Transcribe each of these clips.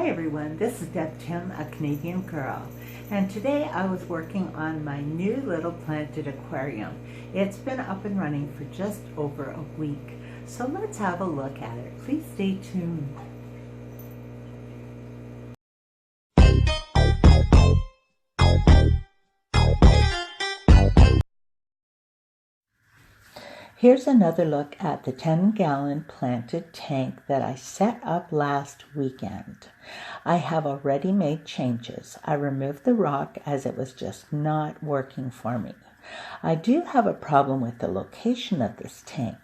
Hi everyone, this is Deb Tim, a Canadian girl, and today I was working on my new little planted aquarium. It's been up and running for just over a week, so let's have a look at it. Please stay tuned. Here's another look at the 10-gallon planted tank that I set up last weekend. I have already made changes. I removed the rock as it was just not working for me. I do have a problem with the location of this tank.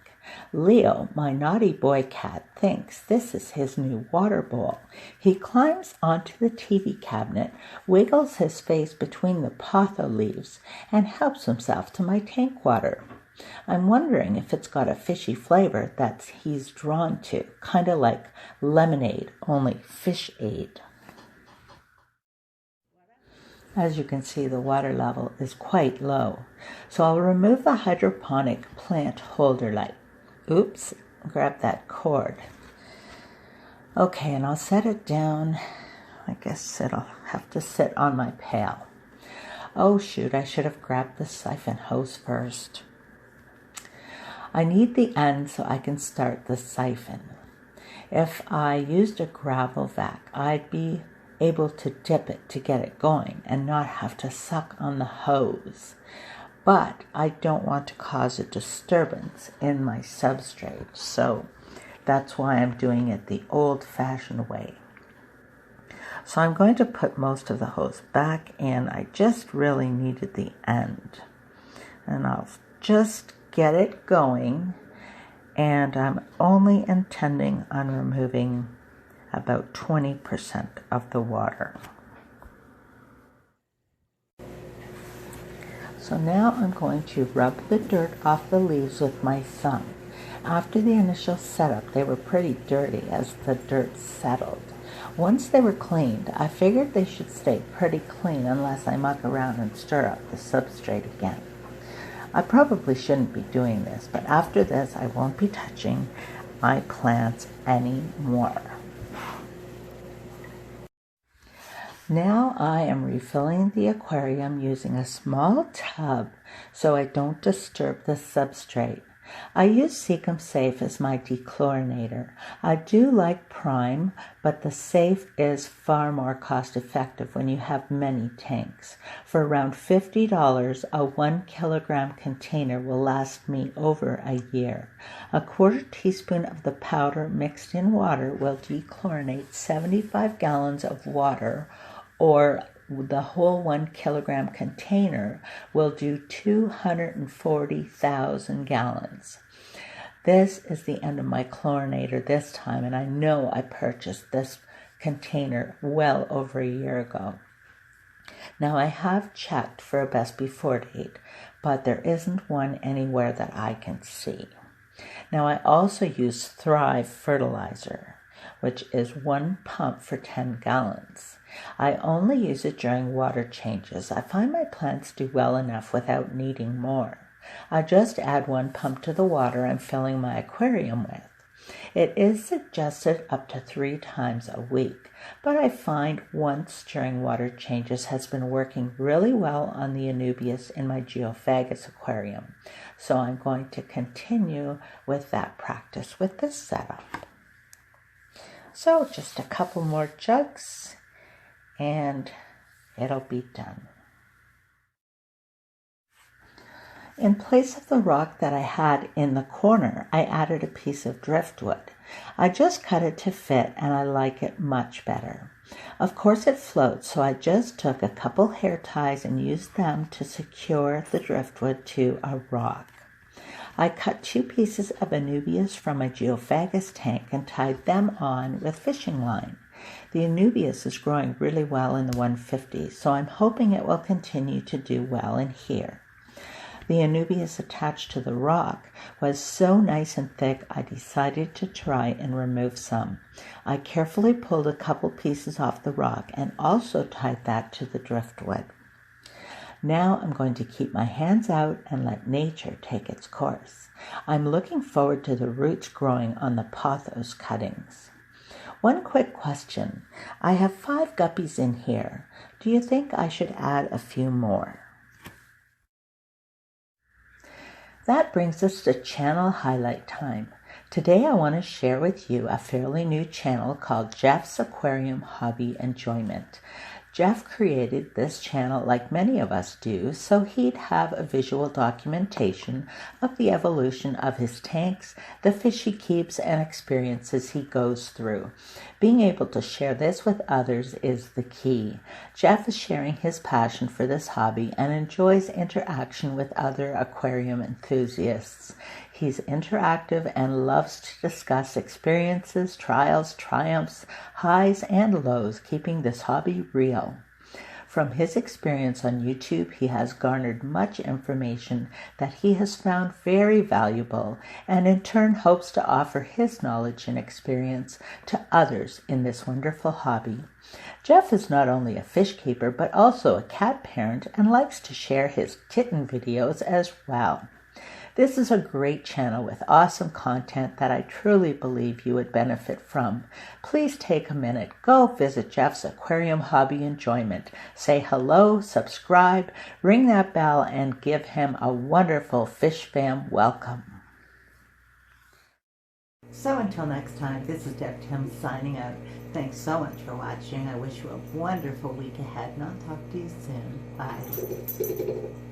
Leo, my naughty boy cat, thinks this is his new water bowl. He climbs onto the TV cabinet, wiggles his face between the potho leaves, and helps himself to my tank water. I'm wondering if it's got a fishy flavor that he's drawn to, kind of like lemonade, only fish aid. As you can see, the water level is quite low, so I'll remove the hydroponic plant holder light. Oops, grab that cord. Okay, and I'll set it down. I guess it'll have to sit on my pail. Oh shoot, I should have grabbed the siphon hose first. I need the end so I can start the siphon. If I used a gravel vac, I'd be able to dip it to get it going and not have to suck on the hose. But I don't want to cause a disturbance in my substrate, so that's why I'm doing it the old-fashioned way. So I'm going to put most of the hose back in. I just really needed the end. And I'll just get it going, and I'm only intending on removing about 20% of the water. So now I'm going to rub the dirt off the leaves with my thumb. After the initial setup, they were pretty dirty as the dirt settled. Once they were cleaned, I figured they should stay pretty clean unless I muck around and stir up the substrate again. I probably shouldn't be doing this, but after this I won't be touching my plants anymore. Now I am refilling the aquarium using a small tub so I don't disturb the substrate. I use Seacom Safe as my dechlorinator. I do like Prime, but the Safe is far more cost effective when you have many tanks. For around $50, a 1 kilogram container will last me over a year. A quarter teaspoon of the powder mixed in water will dechlorinate 75 gallons of water, or the whole 1 kilogram container will do 240,000 gallons. This is the end of my chlorinator this time, and I know I purchased this container well over a year ago. Now I have checked for a best before date, but there isn't one anywhere that I can see. Now I also use Thrive fertilizer, which is 1 pump for 10 gallons. I only use it during water changes. I find my plants do well enough without needing more. I just add 1 pump to the water I'm filling my aquarium with. It is suggested up to 3 times a week, but I find once during water changes has been working really well on the Anubias in my Geophagus aquarium. So I'm going to continue with that practice with this setup. So just a couple more jugs and it'll be done. In place of the rock that I had in the corner, I added a piece of driftwood. I just cut it to fit and I like it much better. Of course it floats, so I just took a couple hair ties and used them to secure the driftwood to a rock. I cut 2 pieces of Anubias from my Geophagus tank and tied them on with fishing line. The Anubias is growing really well in the 150, so I'm hoping it will continue to do well in here. The Anubias attached to the rock was so nice and thick I decided to try and remove some. I carefully pulled a couple pieces off the rock and also tied that to the driftwood. Now I'm going to keep my hands out and let nature take its course. I'm looking forward to the roots growing on the pothos cuttings. One quick question. I have 5 guppies in here. Do you think I should add a few more? That brings us to channel highlight time. Today I want to share with you a fairly new channel called Jeff's Aquarium Hobby Enjoyment. Jeff created this channel like many of us do, so he'd have a visual documentation of the evolution of his tanks, the fish he keeps, and experiences he goes through. Being able to share this with others is the key. Jeff is sharing his passion for this hobby and enjoys interaction with other aquarium enthusiasts. He's interactive and loves to discuss experiences, trials, triumphs, highs, and lows, keeping this hobby real. From his experience on YouTube, he has garnered much information that he has found very valuable and in turn hopes to offer his knowledge and experience to others in this wonderful hobby. Jeff is not only a fish keeper but also a cat parent and likes to share his kitten videos as well. This is a great channel with awesome content that I truly believe you would benefit from. Please take a minute, go visit Jeff's Aquarium Hobby Enjoyment. Say hello, subscribe, ring that bell, and give him a wonderful Fish Fam welcome. So until next time, this is Deb Tim signing out. Thanks so much for watching. I wish you a wonderful week ahead, and I'll talk to you soon. Bye.